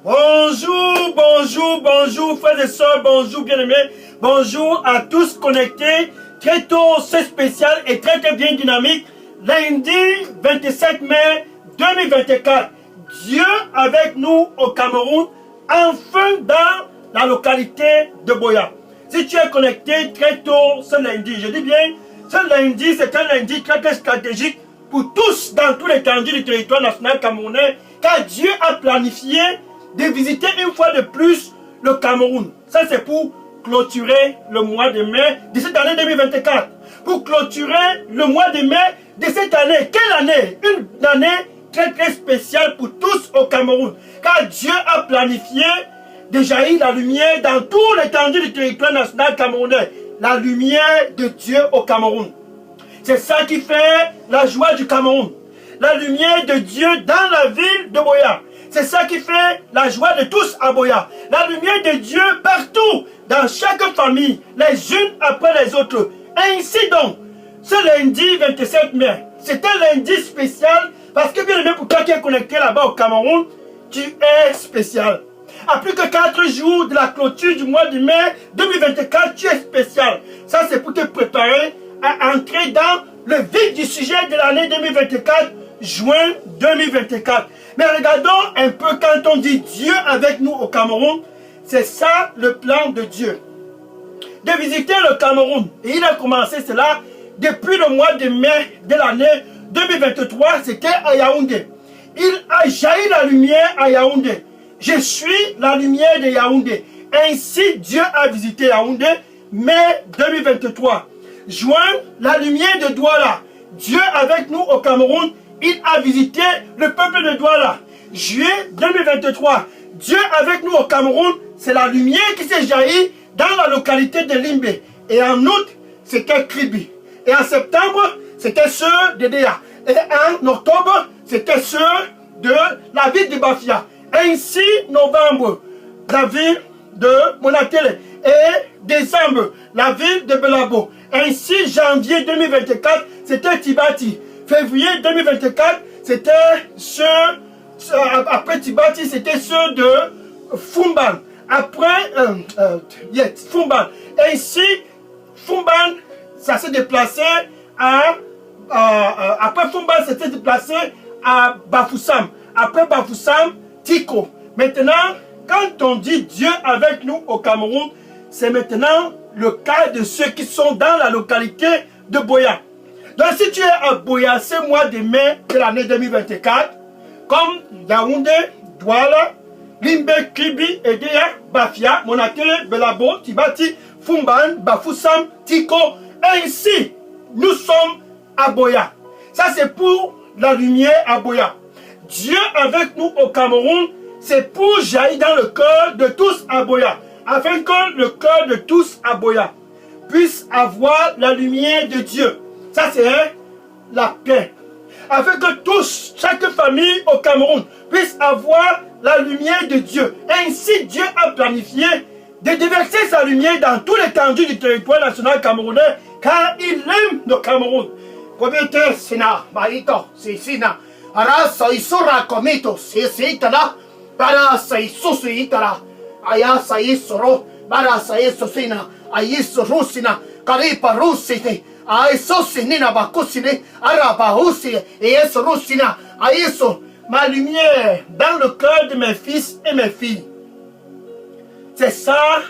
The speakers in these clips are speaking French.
Bonjour, bonjour, bonjour, frères et sœurs, bonjour, bien-aimés. Bonjour à tous connectés. Très tôt, c'est spécial et très très bien dynamique. Lundi 27 mai 2024. Dieu avec nous au Cameroun, enfin dans la localité de Boya. Si tu es connecté très tôt ce lundi, je dis bien, ce lundi, c'est un lundi très très stratégique pour tous dans tout l'étendue du territoire national camerounais, car Dieu a planifié de visiter une fois de plus le Cameroun. Ça, c'est pour clôturer le mois de mai de cette année 2024. Pour clôturer le mois de mai de cette année. Quelle année? Une année très très spéciale pour tous au Cameroun. Car Dieu a planifié de jaillir la lumière dans tout l'étendue du territoire national camerounais. La lumière de Dieu au Cameroun. C'est ça qui fait la joie du Cameroun. La lumière de Dieu dans la ville de Boya. C'est ça qui fait la joie de tous à Boya. La lumière de Dieu partout, dans chaque famille, les unes après les autres. Ainsi donc, ce lundi 27 mai, c'est un lundi spécial parce que bien aimé pour toi qui es connecté là-bas au Cameroun, tu es spécial. À plus que 4 jours de la clôture du mois de mai 2024, tu es spécial. Ça, c'est pour te préparer à entrer dans le vif du sujet de l'année 2024, juin 2024. Mais regardons un peu quand on dit Dieu avec nous au Cameroun, c'est ça le plan de Dieu. De visiter le Cameroun. Et il a commencé cela depuis le mois de mai de l'année 2023, c'était à Yaoundé. Il a jailli la lumière à Yaoundé. Je suis la lumière de Yaoundé. Ainsi, Dieu a visité Yaoundé, mai 2023. Juin, la lumière de Douala. Dieu avec nous au Cameroun, il a visité le peuple de Douala. Juillet 2023, Dieu avec nous au Cameroun, c'est la lumière qui s'est jaillie dans la localité de Limbe. Et en août, c'était Kribi. Et en septembre, c'était ceux de Déa. Et en octobre, c'était ceux de la ville de Bafia. Ainsi, novembre, la ville de Monatele. Et décembre, la ville de Belabo. Ainsi, janvier 2024, c'était Tibati. Février 2024, c'était ceux, après Tibati, c'était ceux de Fumban. Après, Fumban. Ainsi, Fumban, ça s'est déplacé après Fumban, c'était déplacé à Bafoussam. Après Bafoussam, Tiko. Maintenant, quand on dit Dieu avec nous au Cameroun, c'est maintenant le cas de ceux qui sont dans la localité de Boya. Donc si tu es à Boya ce mois de mai de l'année 2024, comme Yaoundé, Douala, Limbe, Kribi, Edea, Bafia, Monatele, Belabo, Tibati, Fumban, Bafoussam, Tiko, ainsi nous sommes à Boya. Ça c'est pour la lumière à Boya. Dieu avec nous au Cameroun, c'est pour jaillir dans le cœur de tous à Boya, afin que le cœur de tous à Boya puisse avoir la lumière de Dieu. Ça c'est la paix. Afin que tous, chaque famille au Cameroun puisse avoir la lumière de Dieu. Ainsi Dieu a planifié de déverser sa lumière dans tout l'étendue du territoire national camerounais, car il aime le Cameroun. Kobete sina maito sisina arasa isura komito sisitana barasa isusu itara ayasa isoro barasa isusina ayisurusina karipa rusite aisosinina bakusine arabahusi et isurusina aiso. Ma lumière dans le cœur de mes fils et mes filles. C'est ça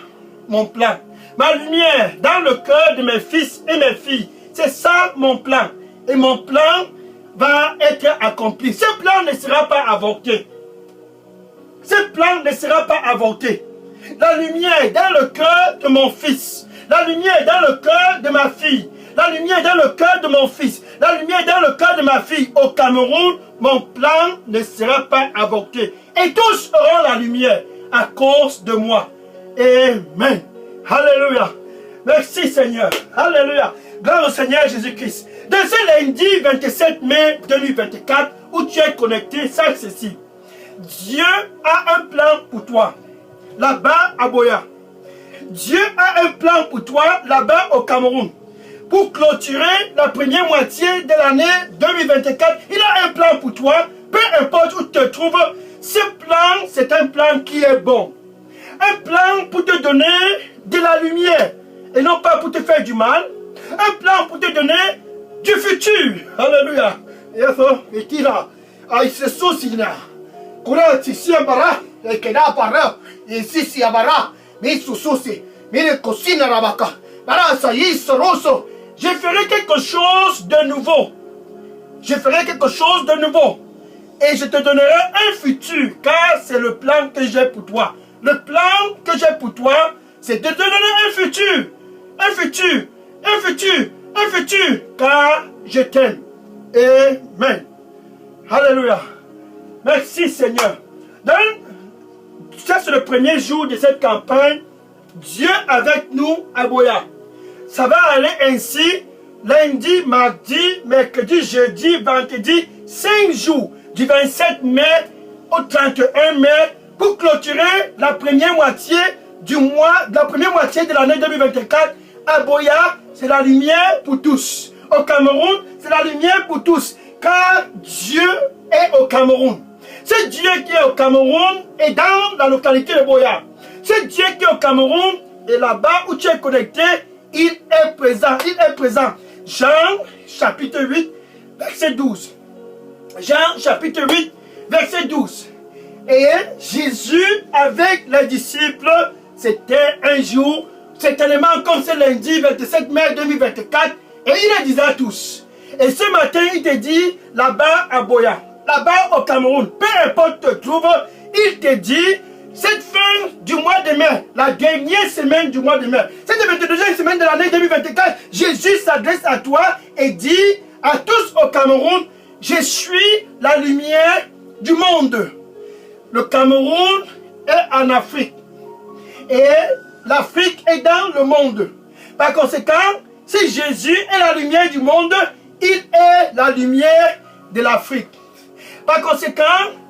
mon plan. Ma lumière dans le cœur de mes fils et mes filles. C'est ça mon plan. Et mon plan va être accompli. Ce plan ne sera pas avorté. Ce plan ne sera pas avorté. La lumière dans le cœur de mon fils. La lumière dans le cœur de ma fille. La lumière dans le cœur de mon fils. La lumière dans le cœur de ma fille. Au Cameroun, mon plan ne sera pas avorté. Et tous auront la lumière à cause de moi. Amen. Alléluia. Merci Seigneur. Alléluia. Gloire au Seigneur Jésus-Christ. De ce lundi 27 mai 2024, où tu es connecté, sache ceci. Dieu a un plan pour toi, là-bas à Boya. Dieu a un plan pour toi, là-bas au Cameroun. Pour clôturer la première moitié de l'année 2024, il a un plan pour toi, peu importe où tu te trouves. Ce plan, c'est un plan qui est bon. Un plan pour te donner de la lumière et non pas pour te faire du mal. Un plan pour te donner du futur. Alléluia. Et il a ce souci là. Kura tisi abara, et keda para, et sisi abara, mais sous souci, mais le cosine rabaka. Bara ça y est, soroso. Je ferai quelque chose de nouveau. Je ferai quelque chose de nouveau. Et je te donnerai un futur, car c'est le plan que j'ai pour toi. Le plan que j'ai pour toi, c'est de te donner un futur. Un futur, un futur, un futur, car je t'aime. Amen. Alléluia. Merci Seigneur. Donc, ça c'est le premier jour de cette campagne. Dieu avec nous à Boya. Ça va aller ainsi, lundi, mardi, mercredi, jeudi, vendredi, 5 jours, du 27 mai au 31 mai, pour clôturer la première moitié du mois, la première moitié de l'année 2024. À Boya, c'est la lumière pour tous. Au Cameroun, c'est la lumière pour tous. Car Dieu est au Cameroun. Ce Dieu qui est au Cameroun est dans la localité de Boya. Ce Dieu qui est au Cameroun est là-bas où tu es connecté. Il est présent. Il est présent. Jean chapitre 8, verset 12. Jean chapitre 8, verset 12. Et Jésus avec les disciples, c'était un jour, certainement comme ce lundi 27 mai 2024, et il les disait à tous. Et ce matin, il te dit, là-bas à Boya, là-bas au Cameroun, peu importe où tu te trouves, il te dit, cette fin du mois de mai, la dernière semaine du mois de mai, cette 22e semaine de l'année 2024, Jésus s'adresse à toi et dit à tous au Cameroun, je suis la lumière du monde. Le Cameroun est en Afrique. Et l'Afrique est dans le monde. Par conséquent, si Jésus est la lumière du monde, il est la lumière de l'Afrique. Par conséquent,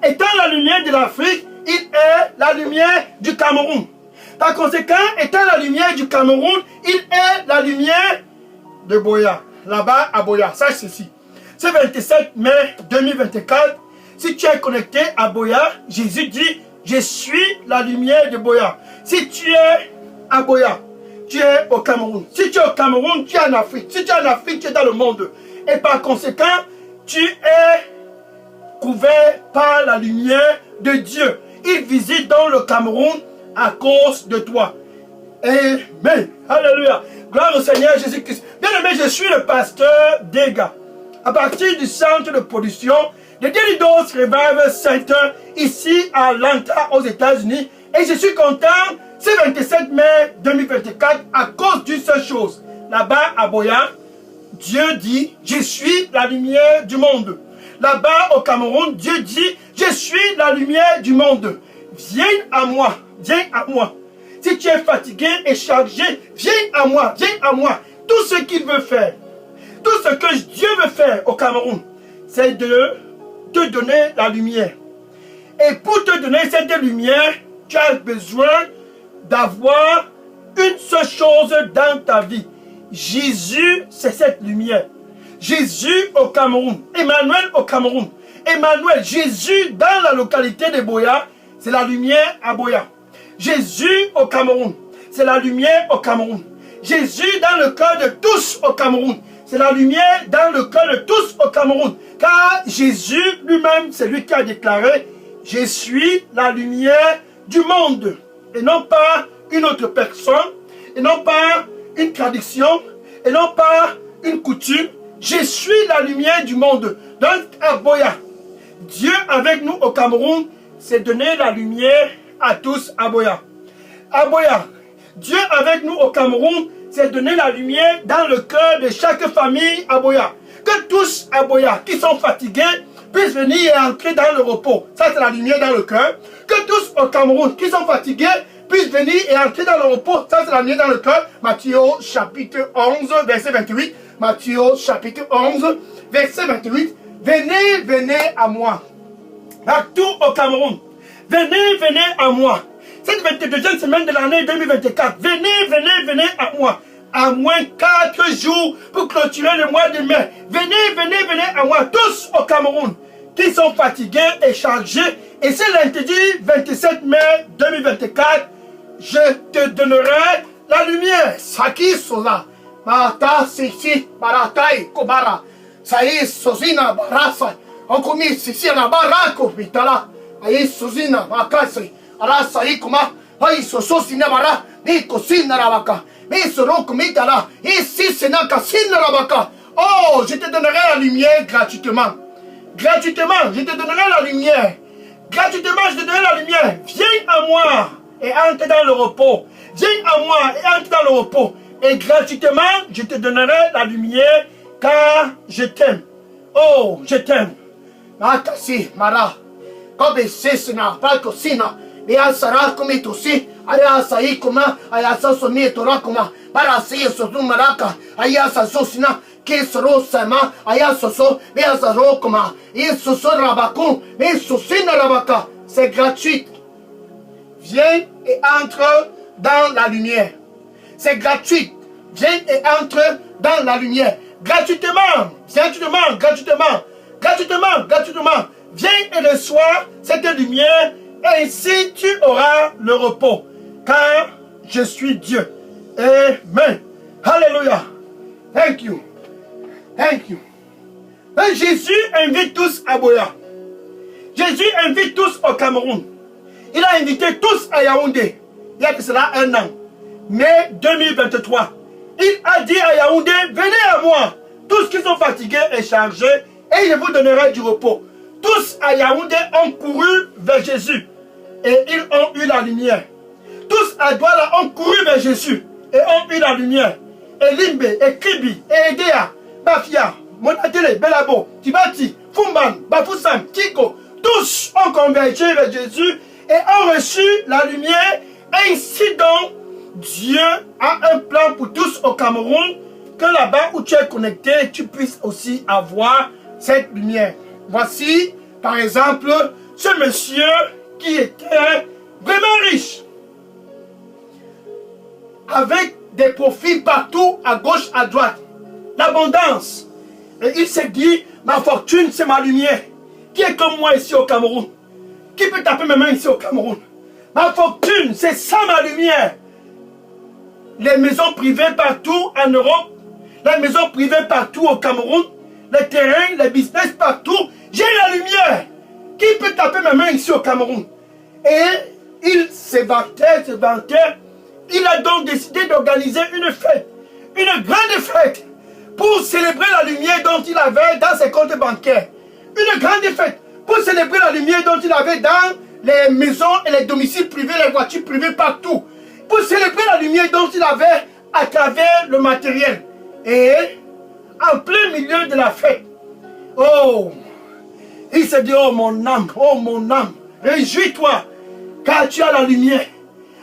étant la lumière de l'Afrique, il est la lumière du Cameroun. Par conséquent, étant la lumière du Cameroun, il est la lumière de Boya. Là-bas à Boya. Sache ceci. Ce 27 mai 2024, si tu es connecté à Boya, Jésus dit, je suis la lumière de Boya. Si tu es à Boya, tu es au Cameroun. Si tu es au Cameroun, tu es en Afrique. Si tu es en Afrique, tu es dans le monde. Et par conséquent, tu es couvert par la lumière de Dieu. Il visite dans le Cameroun à cause de toi. Amen. Alléluia. Gloire au Seigneur Jésus-Christ. Bien aimé, je suis le pasteur Dega. À partir du centre de production de Daily Dose Revival Center, ici à Atlanta, aux États-Unis. Et je suis content, ce 27 mai 2024, à cause d'une seule chose. Là-bas à Boya, Dieu dit, je suis la lumière du monde. Là-bas au Cameroun, Dieu dit, je suis la lumière du monde. Viens à moi, viens à moi. Si tu es fatigué et chargé, viens à moi, viens à moi. Tout ce qu'il veut faire, tout ce que Dieu veut faire au Cameroun, c'est de te donner la lumière. Et pour te donner cette lumière, tu as besoin d'avoir une seule chose dans ta vie. Jésus, c'est cette lumière. Jésus au Cameroun. Emmanuel au Cameroun. Emmanuel, Jésus dans la localité de Boya, c'est la lumière à Boya. Jésus au Cameroun, c'est la lumière au Cameroun. Jésus dans le cœur de tous au Cameroun, c'est la lumière dans le cœur de tous au Cameroun. Car Jésus lui-même, c'est lui qui a déclaré, je suis la lumière du monde. Et non pas une autre personne, et non pas une tradition, et non pas une coutume. Je suis la lumière du monde. Donc à Boya, Dieu avec nous au Cameroun, c'est donner la lumière à tous à Boya. À Boya, Dieu avec nous au Cameroun, c'est donner la lumière dans le cœur de chaque famille à Boya. Que tous à Boya qui sont fatigués puissent venir et entrer dans le repos. Ça c'est la lumière dans le cœur. Que tous au Cameroun qui sont fatigués puissent venir et entrer dans le repos. Ça c'est la lumière dans le cœur. Matthieu chapitre 11, verset 28. Matthieu chapitre 11, verset 28. Venez, venez à moi. À tout au Cameroun. Venez, venez à moi. Cette 22e semaine de l'année 2024. Venez, venez, venez à moi. À moins 4 jours pour clôturer le mois de mai. Venez, venez, venez à moi. Tous au Cameroun qui sont fatigués et chargés. Et c'est lundi 27 mai 2024, je te donnerai la lumière. Saki sola. Mata sisi baratai kobara. Sai sosina barasa. Onkumi sisi na barako vitala. Ai sosina makasi. Arasa ikuma. Ai sosina bara. Ni kosina rabaka. Mi soroko mitala. Ici c'est na kasina rabaka. Oh, je te donnerai la lumière gratuitement. Gratuitement, je te donnerai la lumière. Gratuitement, je te donnerai la lumière. Viens à moi et entre dans le repos. Viens à moi et entre dans le repos. Et gratuitement, je te donnerai la lumière car je t'aime. Oh, je t'aime. Makasi, Mara. Kobe sesina, palko sina. Bia sara kumi tosi. Aya sa ikuma. Aya sa soni torakuma. Bara siya sosu maraka. Aya sa sosina. Kisro sama. Aya soso. Bia sa rokuma. Isoso rabaku. Isosina rabaka. C'est gratuit. Viens et entre dans la lumière. C'est gratuit. Viens et entre dans la lumière. Gratuitement. Gratuitement. Gratuitement. Gratuitement. Gratuitement. Viens et reçois cette lumière. Et ainsi tu auras le repos. Car je suis Dieu. Amen. Alléluia. Thank you. Thank you. Et Jésus invite tous à Boya. Jésus invite tous au Cameroun. Il a invité tous à Yaoundé. Il y a que cela 1 an. Mai 2023. Il a dit à Yaoundé, venez à moi. Tous qui sont fatigués et chargés, et je vous donnerai du repos. Tous à Yaoundé ont couru vers Jésus. Et ils ont eu la lumière. Tous à Douala ont couru vers Jésus. Et ont eu la lumière. Et Limbe, et Kribi, et Edea, Bafia, Monatele, Belabo, Tibati, Fumban, Bafoussam, Kiko, tous ont convergé vers Jésus et ont reçu la lumière. Ainsi donc, Dieu a un plan pour tous au Cameroun, que là-bas où tu es connecté, tu puisses aussi avoir cette lumière. Voici, par exemple, ce monsieur qui était vraiment riche, avec des profits partout, à gauche, à droite, l'abondance. Et il s'est dit, ma fortune, c'est ma lumière. Qui est comme moi ici au Cameroun? Qui peut taper mes mains ici au Cameroun? Ma fortune, c'est ça ma lumière. Les maisons privées partout en Europe, les maisons privées partout au Cameroun, les terrains, les business partout, j'ai la lumière. Qui peut taper mes mains ici au Cameroun? Et il se vantait, se vantait. Il a donc décidé d'organiser une fête, une grande fête, pour célébrer la lumière dont il avait dans ses comptes bancaires. Une grande fête pour célébrer la lumière dont il avait dans les maisons et les domiciles privés, les voitures privées partout. Pour célébrer la lumière dont il avait à travers le matériel. Et en plein milieu de la fête, oh, il s'est dit, oh mon âme, réjouis-toi, car tu as la lumière.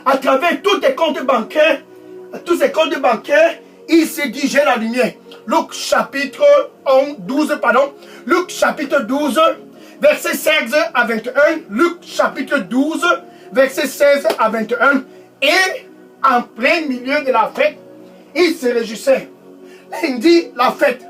À travers tous tes comptes bancaires, il s'est dit, j'ai la lumière. Luc chapitre 12, Luc chapitre 12, verset 16 à 21. Luc chapitre 12, verset 16 à 21. Et en plein milieu de la fête, il se réjouissait. Lundi, la fête.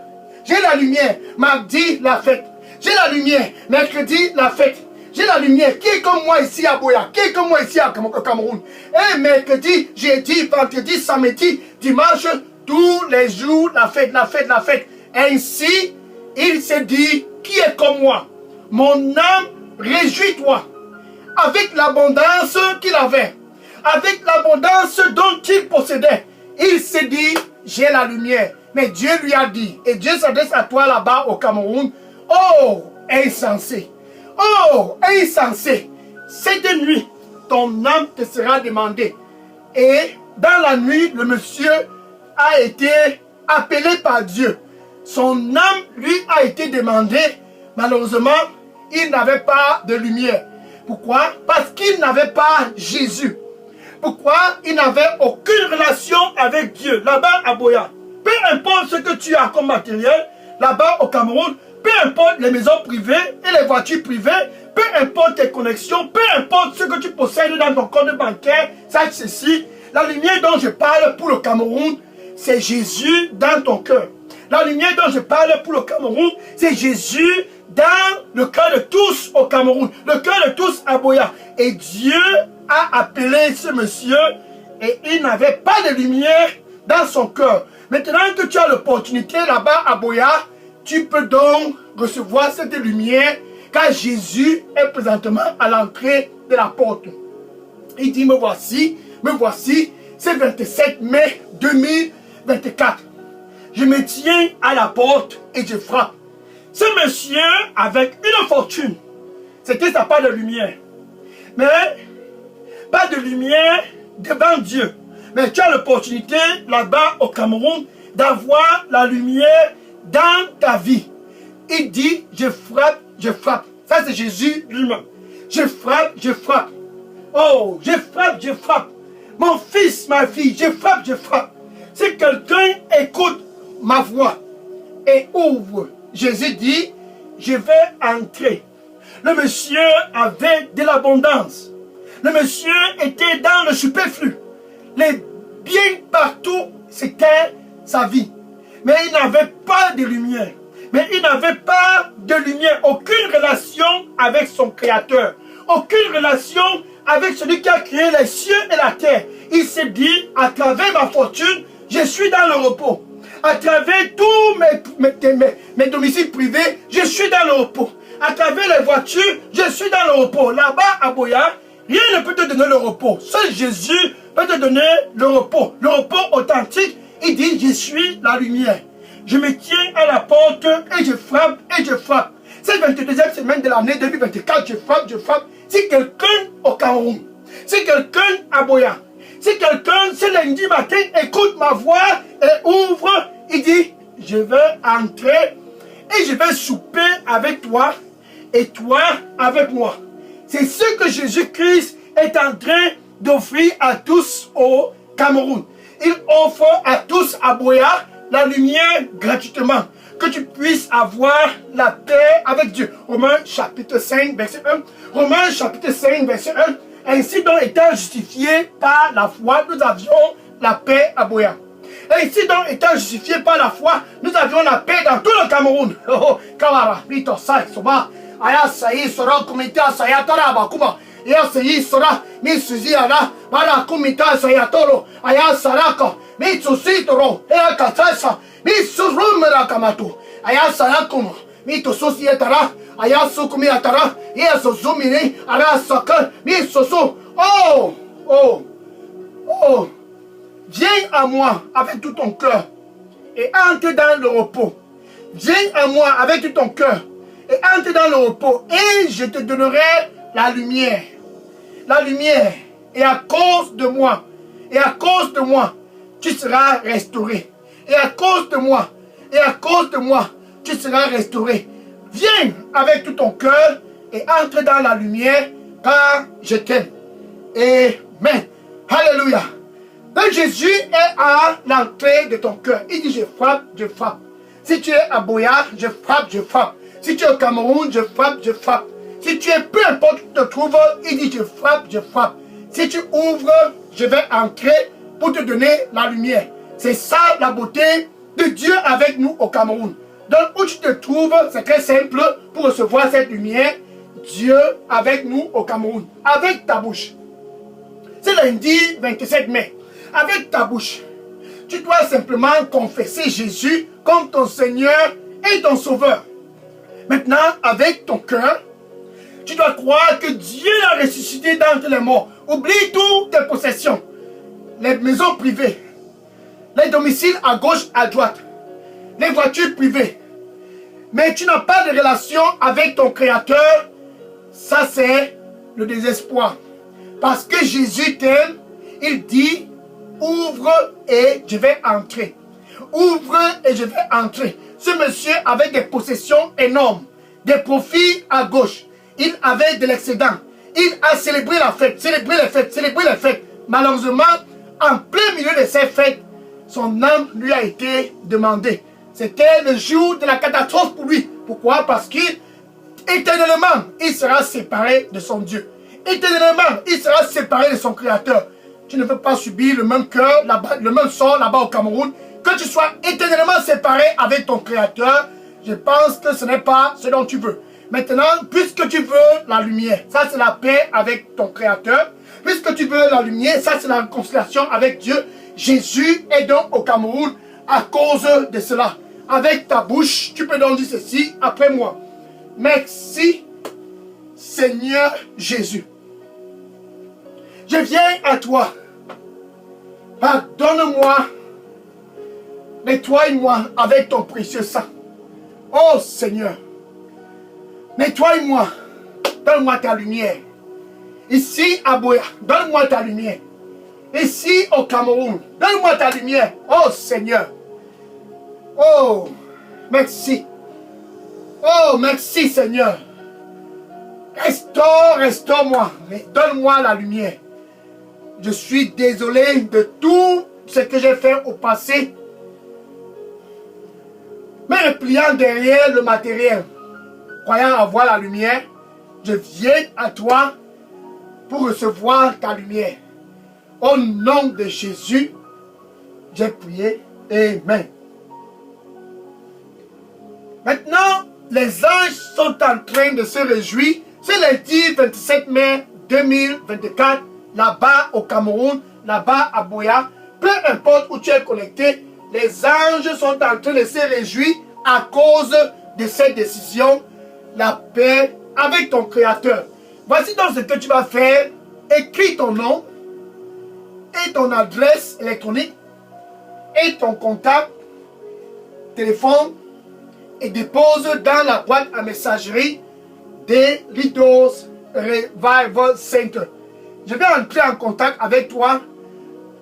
J'ai la lumière. Mardi, la fête. J'ai la lumière. Mercredi, la fête. J'ai la lumière. Qui est comme moi ici à Boya? Qui est comme moi ici au Cameroun? Et mercredi, jeudi, vendredi, samedi, dimanche, tous les jours, la fête, la fête, la fête. Ainsi, il s'est dit, qui est comme moi? Mon âme, réjouis-toi. Avec l'abondance qu'il avait, avec l'abondance dont il possédait, il s'est dit, j'ai la lumière. Mais Dieu lui a dit, et Dieu s'adresse à toi là-bas au Cameroun, oh, insensé. Oh, insensé, cette nuit, ton âme te sera demandée. Et dans la nuit, le monsieur a été appelé par Dieu. Son âme lui a été demandée. Malheureusement, il n'avait pas de lumière. Pourquoi? Parce qu'il n'avait pas Jésus. Pourquoi? Il n'avait aucune relation avec Dieu. Là-bas à Boya, peu importe ce que tu as comme matériel, là-bas au Cameroun, peu importe les maisons privées et les voitures privées, peu importe tes connexions, peu importe ce que tu possèdes dans ton compte bancaire, sache ceci, la lumière dont je parle pour le Cameroun, c'est Jésus dans ton cœur. La lumière dont je parle pour le Cameroun, c'est Jésus dans le cœur de tous au Cameroun, le cœur de tous à Boya. Et Dieu a appelé ce monsieur et il n'avait pas de lumière dans son cœur. Maintenant que tu as l'opportunité là-bas à Boya, tu peux donc recevoir cette lumière car Jésus est présentement à l'entrée de la porte. Il dit, me voici, c'est 27 mai 2024. Je me tiens à la porte et je frappe. Ce monsieur, avec une fortune, c'était sa part de lumière. Mais, pas de lumière devant Dieu. Mais tu as l'opportunité, là-bas au Cameroun, d'avoir la lumière dans ta vie. Il dit, je frappe, je frappe. Ça, c'est Jésus lui-même. Je frappe, je frappe. Oh, je frappe, je frappe. Mon fils, ma fille, je frappe, je frappe. Si quelqu'un écoute ma voix et ouvre, Jésus dit, je vais entrer. Le monsieur avait de l'abondance. Le monsieur était dans le superflu. Les biens partout, c'était sa vie. Mais il n'avait pas de lumière. Mais il n'avait pas de lumière. Aucune relation avec son Créateur. Aucune relation avec celui qui a créé les cieux et la terre. Il s'est dit, à travers ma fortune, je suis dans le repos. À travers tous mes domiciles privés, je suis dans le repos. À travers les voitures, je suis dans le repos. Là-bas, à Boya, rien ne peut te donner le repos. Seul Jésus peut te donner le repos. Le repos authentique, il dit, je suis la lumière. Je me tiens à la porte et je frappe et je frappe. Cette 22e semaine de l'année 2024, je frappe, je frappe. Si quelqu'un au Cameroun, si quelqu'un à Boya, si quelqu'un ce lundi matin écoute ma voix et ouvre, il dit, je vais entrer et je vais souper avec toi et toi avec moi. C'est ce que Jésus-Christ est en train d'offrir à tous au Cameroun. Il offre à tous à Boya la lumière gratuitement. Que tu puisses avoir la paix avec Dieu. Romains chapitre 5, verset 1. Romains chapitre 5, verset 1. Ainsi donc étant justifiés par la foi, nous avions la paix à Boya. Ainsi donc étant justifiés par la foi, nous avions la paix dans tout le Cameroun. Oh, Kawara, Vito, Sai, Soba, Aya, Saï, Sora, Kumita, Sayatara, Bakuma, Aya, Saï, Sora, Misuzi, Ara, Bara, Kumita, Sayatoro, Aya, Saraka, Mitsusi, Toro, Aya, Katasa, Mitsurumera, Kamato, Aya, Sarakuma, Mito, Sosietara, Aya, Sukumi, Atara, Aya, Suzumini, Ara, Saka, Mitsusu, oh, oh, oh. Viens à moi avec tout ton cœur et entre dans le repos. Viens à moi avec tout ton cœur et entre dans le repos et je te donnerai la lumière. La lumière. Et à cause de moi, tu seras restauré. Et à cause de moi, tu seras restauré. Viens avec tout ton cœur et entre dans la lumière car je t'aime. Amen. Alléluia. Donc Jésus est à l'entrée de ton cœur. Il dit, je frappe, je frappe. Si tu es à Boya, je frappe, je frappe. Si tu es au Cameroun, je frappe, je frappe. Si tu es, peu importe où tu te trouves, il dit, je frappe, je frappe. Si tu ouvres, je vais entrer pour te donner la lumière. C'est ça la beauté de Dieu avec nous au Cameroun. Donc où tu te trouves, c'est très simple pour recevoir cette lumière. Dieu avec nous au Cameroun. Avec ta bouche. C'est lundi 27 mai. Avec ta bouche, tu dois simplement confesser Jésus comme ton Seigneur et ton Sauveur. Maintenant, avec ton cœur, tu dois croire que Dieu l'a ressuscité d'entre les morts. Oublie toutes tes possessions, les maisons privées, les domiciles à gauche, à droite, les voitures privées. Mais tu n'as pas de relation avec ton Créateur. Ça, c'est le désespoir. Parce que Jésus t'aime, il dit, ouvre et je vais entrer. Ouvre et je vais entrer. Ce monsieur avait des possessions énormes, des profits à gauche. Il avait de l'excédent. Il a célébré la fête, célébré les fêtes. Malheureusement, en plein milieu de ces fêtes, son âme lui a été demandée. C'était le jour de la catastrophe pour lui. Pourquoi? Parce qu'éternellement, il sera séparé de son Dieu. Éternellement, il sera séparé de son Créateur. Tu ne veux pas subir le même cœur, le même sort là-bas au Cameroun. Que tu sois éternellement séparé avec ton Créateur, Je pense que ce n'est pas ce dont tu veux. Maintenant, puisque tu veux la lumière, ça c'est la paix avec ton Créateur. Puisque tu veux la lumière, ça c'est la réconciliation avec Dieu. Jésus est donc au Cameroun à cause de cela. Avec ta bouche, tu peux donc dire ceci après moi. Merci, Seigneur Jésus. Je viens à toi. Pardonne-moi. Nettoie-moi avec ton précieux sang. Oh Seigneur. Nettoie-moi. Donne-moi ta lumière. Ici à Boya, donne-moi ta lumière. Ici au Cameroun, donne-moi ta lumière. Oh Seigneur. Oh, merci. Oh, merci Seigneur. Restaure-moi. Donne-moi la lumière. Je suis désolé de tout ce que j'ai fait au passé. Mais repliant derrière le matériel, croyant avoir la lumière, je viens à toi pour recevoir ta lumière. Au nom de Jésus, j'ai prié. Amen. Maintenant, les anges sont en train de se réjouir. C'est lundi 27 mai 2024, là-bas au Cameroun, là-bas à Boya. Peu importe où tu es connecté, les anges sont en train de se réjouir à cause de cette décision. La paix avec ton Créateur. Voici donc ce que tu vas faire. Écris ton nom et ton adresse électronique et ton contact, téléphone et dépose dans la boîte à messagerie des Leaders Revival Center. Je vais entrer en contact avec toi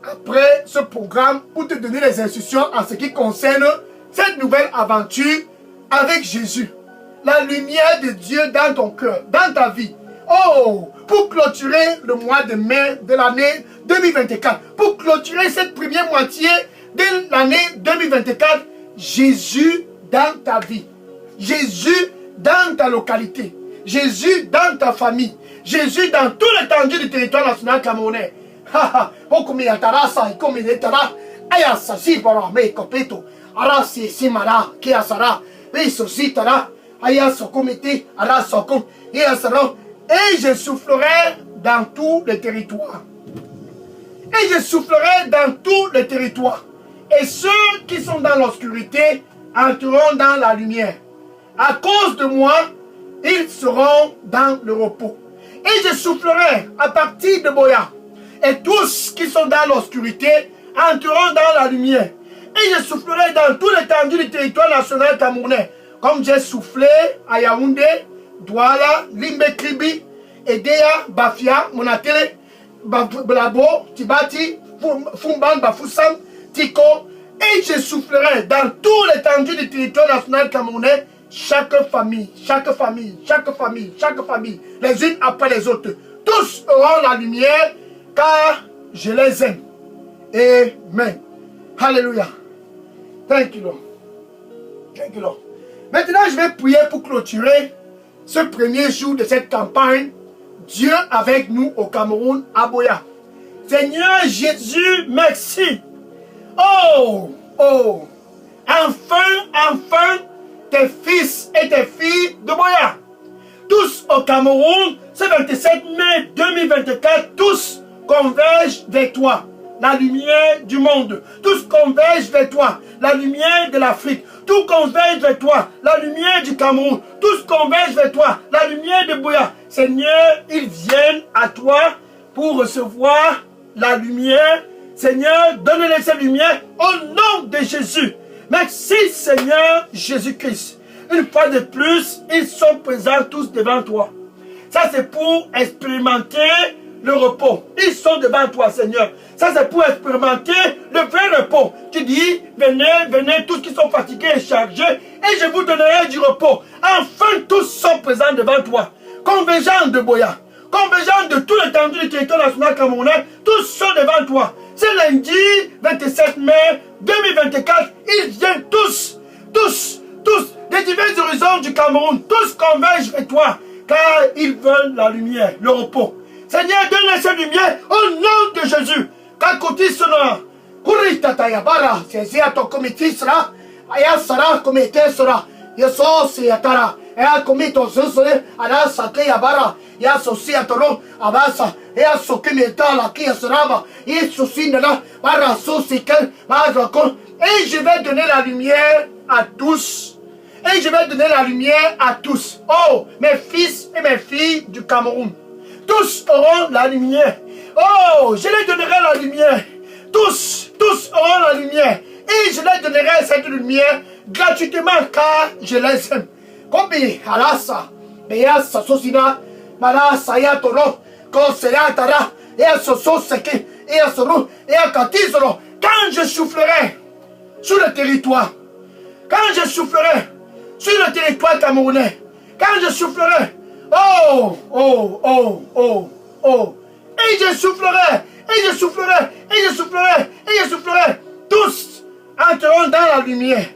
après ce programme pour te donner les instructions en ce qui concerne cette nouvelle aventure avec Jésus. La lumière de Dieu dans ton cœur, dans ta vie. Oh, pour clôturer le mois de mai de l'année 2024, pour clôturer cette première moitié de l'année 2024, Jésus dans ta vie, Jésus dans ta localité, Jésus dans ta famille, Jésus dans tout l'étendue du territoire national camerounais. Et je soufflerai dans tout le territoire. Et je soufflerai dans tout le territoire. Et ceux qui sont dans l'obscurité entreront dans la lumière. À cause de moi, ils seront dans le repos. Et je soufflerai à partir de Boya. Et tous qui sont dans l'obscurité entreront dans la lumière. Et je soufflerai dans tout l'étendue du territoire national camerounais. Comme j'ai soufflé à Yaoundé, Douala, Limbe Kribi, Edea, Bafia, Monatele, Blabo, Tibati, Fumban, Bafoussam, Tiko. Et je soufflerai dans tout l'étendue du territoire national camerounais, chaque famille, les unes après les autres. Tous auront la lumière, car je les aime. Amen. Hallelujah. Thank you, Lord. Thank you, Lord. Maintenant, je vais prier pour clôturer ce premier jour de cette campagne. Dieu avec nous au Cameroun, à Boya. Seigneur Jésus, merci. Oh, oh. Enfin, tes fils et tes filles de Boya. Tous au Cameroun, ce 27 mai 2024, tous convergent vers toi. La lumière du monde. Tous convergent vers toi. La lumière de l'Afrique. Tous convergent vers toi. La lumière du Cameroun. Tous convergent vers toi. La lumière de Boya. Seigneur, ils viennent à toi pour recevoir la lumière. Seigneur, donne-les cette lumière au nom de Jésus. Merci Seigneur Jésus-Christ. Une fois de plus, ils sont présents tous devant toi. Ça c'est pour expérimenter le repos. Ils sont devant toi, Seigneur. Ça, c'est pour expérimenter le vrai repos. Tu dis, venez, tous qui sont fatigués et chargés, et je vous donnerai du repos. Enfin, tous sont présents devant toi. Convergents de Boya, convergents de tout l'étendue du territoire national camerounais, tous sont devant toi. C'est lundi 27 mai 2024. Ils viennent tous, des divers horizons du Cameroun, tous convergent vers toi, car ils veulent la lumière, le repos. Seigneur, donne-les cette lumière au nom de Jésus. Kakoti sera. Kurita tayabara. C'est à ton comité sera. Aya sera, comité sera. Yesos yatara. Ea komito zosole. Ada sake yabara. Ya sosi atoro. Abasa. Ea soke metala ki yasraba. Yesosi nana. Bara sosikel. Bazakon. Et je vais donner la lumière à tous. Et je vais donner la lumière à tous. Oh, mes fils et mes filles du Cameroun. Tous auront la lumière. Oh, je leur donnerai la lumière. Tous auront la lumière. Et je leur donnerai cette lumière gratuitement car je les aime. Kobi, alasa, beyasa sosina, malasa ya toro, kosera tara, et à soso seke, et à soro, et à katizoro. Quand je soufflerai sur le territoire, quand je soufflerai sur le territoire camerounais, quand je soufflerai, oh, oh, oh, oh, oh, et je soufflerai, et je soufflerai, et je soufflerai, et je soufflerai, tous entreront dans la lumière,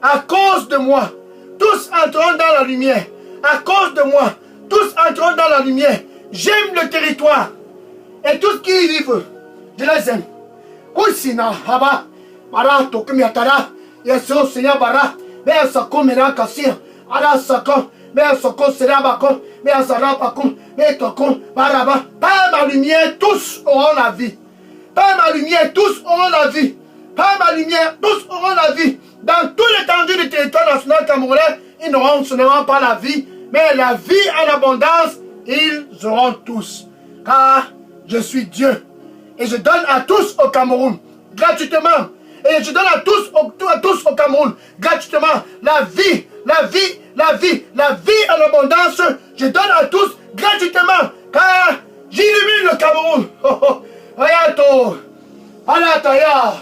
à cause de moi, tous entreront dans la lumière, à cause de moi, tous entreront dans la lumière. J'aime le territoire, et tout ce qui y vivent, je les aime. Kusina, haba, bara, tokumiatara, yeso, seigneur, bara, Beasako mera kasir, Arasako, Beasako serabako, Beasarapakum, Betokon, Baraba, par ma lumière, tous auront la vie. Par ma lumière, tous auront la vie. Par ma lumière, tous auront la vie. Dans tout l'étendue du territoire national camerounais, ils n'auront seulement pas la vie, mais la vie en abondance, ils auront tous. Car je suis Dieu. Et je donne à tous au Cameroun, gratuitement. Et je donne à tous au Cameroun, gratuitement, la vie, la vie, la vie, la vie en abondance. Je donne à tous gratuitement, car j'illumine le Cameroun. Oh, oh, Ayato, Alataya,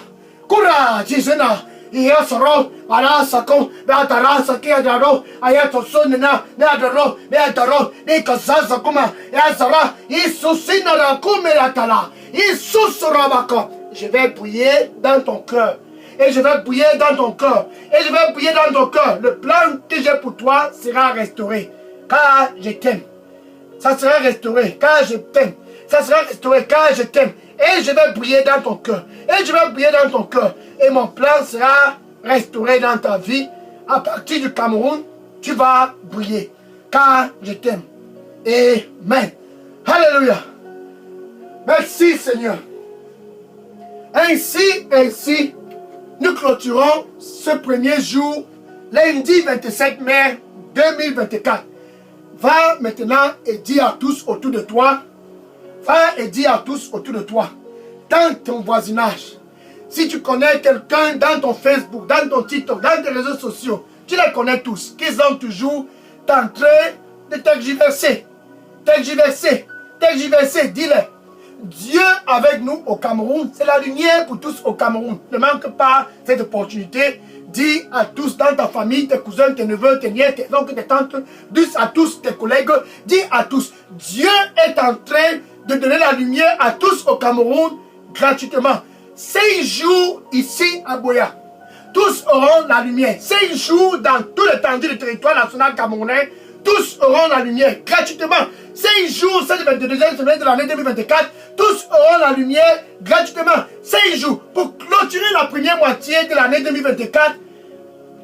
Kura, Jizena, Yasoro, Arasako, Beatarasa, Kiadaro, Ayato Sonina, Neadaro, Beataro, Nikazaza Kuma, Yazara, Isusina Kumeratala, Isusurabako. Je vais briller dans ton cœur. Et je vais briller dans ton cœur. Et je vais briller dans ton cœur. Le plan que j'ai pour toi sera restauré. Car je t'aime. Ça sera restauré. Car je t'aime. Ça sera restauré. Car je t'aime. Et je vais briller dans ton cœur. Et je vais briller dans ton cœur. Et mon plan sera restauré dans ta vie. À partir du Cameroun, tu vas briller. Car je t'aime. Amen. Alléluia. Merci Seigneur. Ainsi, nous clôturons ce premier jour, lundi 27 mai 2024. Va maintenant et dis à tous autour de toi, va et dis à tous autour de toi, dans ton voisinage. Si tu connais quelqu'un dans ton Facebook, dans ton TikTok, dans tes réseaux sociaux, tu les connais tous, qu'ils ont toujours tenté de tergiverser, dis-le. Dieu avec nous au Cameroun, c'est la lumière pour tous au Cameroun. Ne manque pas cette opportunité. Dis à tous dans ta famille, tes cousins, tes neveux, tes nièces, tes oncles, tes tantes, dis à tous tes collègues, dis à tous, Dieu est en train de donner la lumière à tous au Cameroun gratuitement. 5 jours ici à Boya. Tous auront la lumière. 5 jours dans tout l'étendue du territoire national camerounais. Tous auront la lumière gratuitement. 5 jours, cette 22e semaine de l'année 2024, tous auront la lumière gratuitement. 5 jours pour clôturer la première moitié de l'année 2024.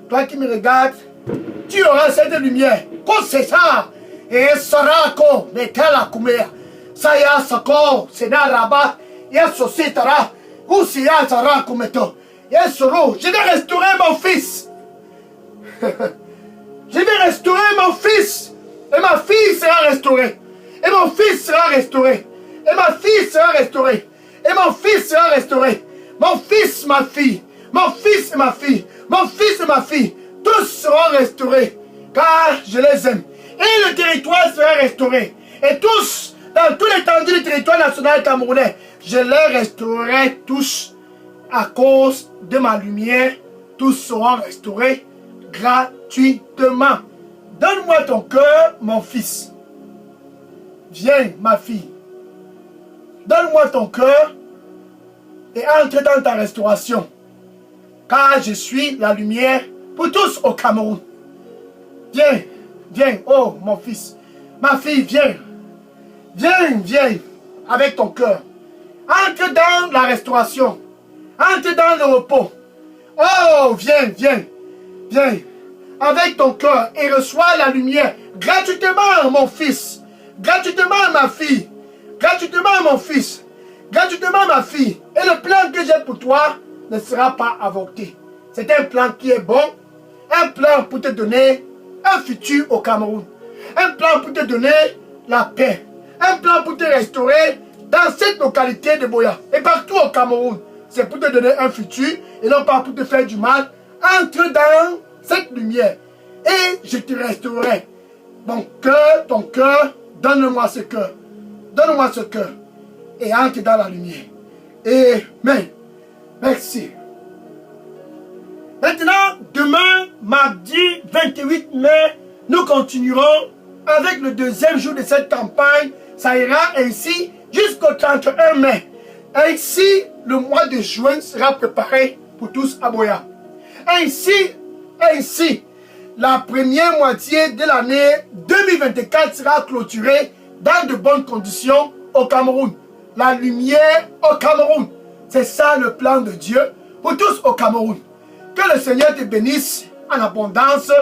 Toi qui me regardes, tu auras cette lumière. Quoi c'est ça? Et Sarako, Metala Kumea, Saya Sako, Sena Rabat, Yasositara, Usia Sarako Meto, Yasoro, je vais restaurer mon fils. Je vais restaurer mon fils. Et ma fille sera restaurée. Et mon fils sera restauré. Et ma fille sera restaurée. Et mon fils sera restauré. Mon fils, ma fille. Mon fils et ma fille. Mon fils et ma fille. Tous seront restaurés. Car je les aime. Et le territoire sera restauré. Et tous, dans tout l'étendue du territoire national camerounais, je les restaurerai tous à cause de ma lumière. Tous seront restaurés gratuitement. Donne-moi ton cœur, mon fils. Viens, ma fille. Donne-moi ton cœur et entre dans ta restauration. Car je suis la lumière pour tous au Cameroun. Viens, viens, oh mon fils. Ma fille, viens. Viens, viens avec ton cœur. Entre dans la restauration. Entre dans le repos. Oh, viens, viens, viens. avec ton cœur et reçois la lumière gratuitement, mon fils, gratuitement, ma fille, gratuitement, mon fils, gratuitement, ma fille. Et le plan que j'ai pour toi ne sera pas avorté. C'est un plan qui est bon, un plan pour te donner un futur au Cameroun, un plan pour te donner la paix, un plan pour te restaurer dans cette localité de Boya et partout au Cameroun. C'est pour te donner un futur et non pas pour te faire du mal. Entre dans cette lumière et je te restaurerai. Ton cœur, donne-moi ce cœur. Donne-moi ce cœur et entre dans la lumière. Amen. Merci. Maintenant, demain, mardi 28 mai, nous continuerons avec le deuxième jour de cette campagne. Ça ira ainsi jusqu'au 31 mai. Ainsi, le mois de juin sera préparé pour tous à Boya. Ainsi, la première moitié de l'année 2024 sera clôturée dans de bonnes conditions au Cameroun. La lumière au Cameroun. C'est ça le plan de Dieu pour tous au Cameroun. Que le Seigneur te bénisse en abondance.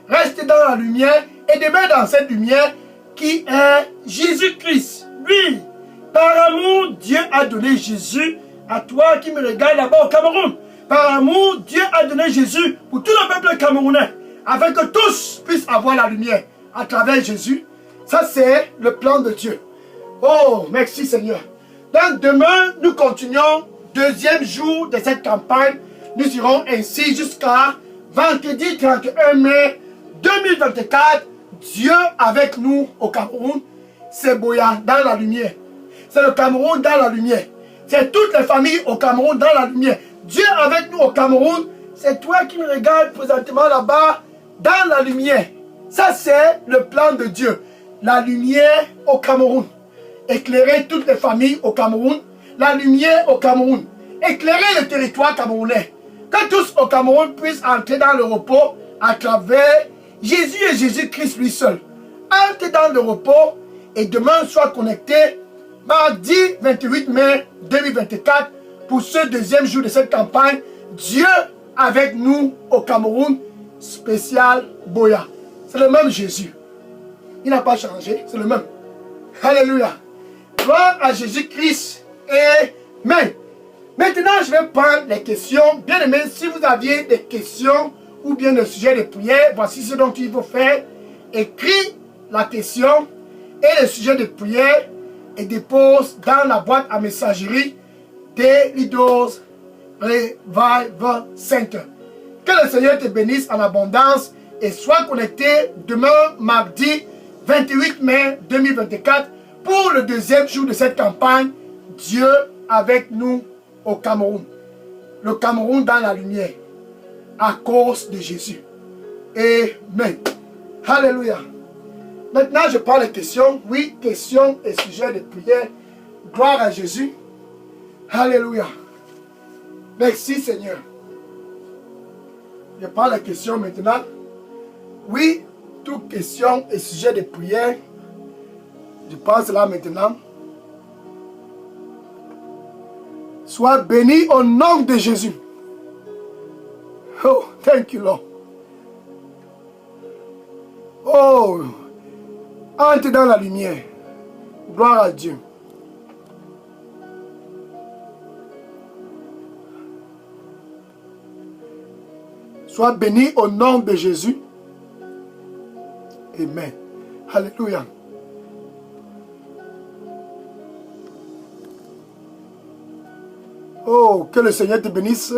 Reste dans la lumière et demeure dans cette lumière qui est Jésus-Christ. Oui, par amour, Dieu a donné Jésus à toi qui me regarde là-bas au Cameroun. Par amour, Dieu a donné Jésus pour tout le peuple camerounais, afin que tous puissent avoir la lumière à travers Jésus. Ça, c'est le plan de Dieu. Oh, merci Seigneur. Donc, demain, nous continuons, deuxième jour de cette campagne. Nous irons ainsi jusqu'à vendredi 31 mai 2024. Dieu avec nous au Cameroun. C'est Boya dans la lumière. C'est le Cameroun dans la lumière. C'est toutes les familles au Cameroun dans la lumière. Dieu avec nous au Cameroun, c'est toi qui me regardes présentement là-bas dans la lumière. Ça, c'est le plan de Dieu. La lumière au Cameroun. Éclairer toutes les familles au Cameroun. La lumière au Cameroun. Éclairer le territoire camerounais. Que tous au Cameroun puissent entrer dans le repos à travers Jésus et Jésus-Christ lui seul. Entre dans le repos et demain sois connecté mardi 28 mai 2024 pour ce deuxième jour de cette campagne. Dieu avec nous au Cameroun, spécial Boya. C'est le même Jésus. Il n'a pas changé, c'est le même. Alléluia. Gloire à Jésus-Christ. Amen. Maintenant, je vais prendre les questions. Bien aimé, si vous aviez des questions ou bien des sujets de prière, voici ce dont il faut faire. Écris la question et le sujet de prière et dépose dans la boîte à messagerie des Leaders Revival Center. Que le Seigneur te bénisse en abondance et sois connecté demain, mardi 28 mai 2024 pour le deuxième jour de cette campagne. Dieu avec nous au Cameroun. Le Cameroun dans la lumière à cause de Jésus. Amen. Alléluia. Maintenant, je prends les questions. Oui, questions et sujets de prière. Gloire à Jésus. Alléluia. Merci Seigneur. Je prends les questions maintenant. Oui, toutes questions et sujets de prière. Je pense là maintenant. Sois béni au nom de Jésus. Oh, thank you, Lord. Oh, entre dans la lumière. Gloire à Dieu. Sois béni au nom de Jésus. Amen. Alléluia. Oh, que le Seigneur te bénisse.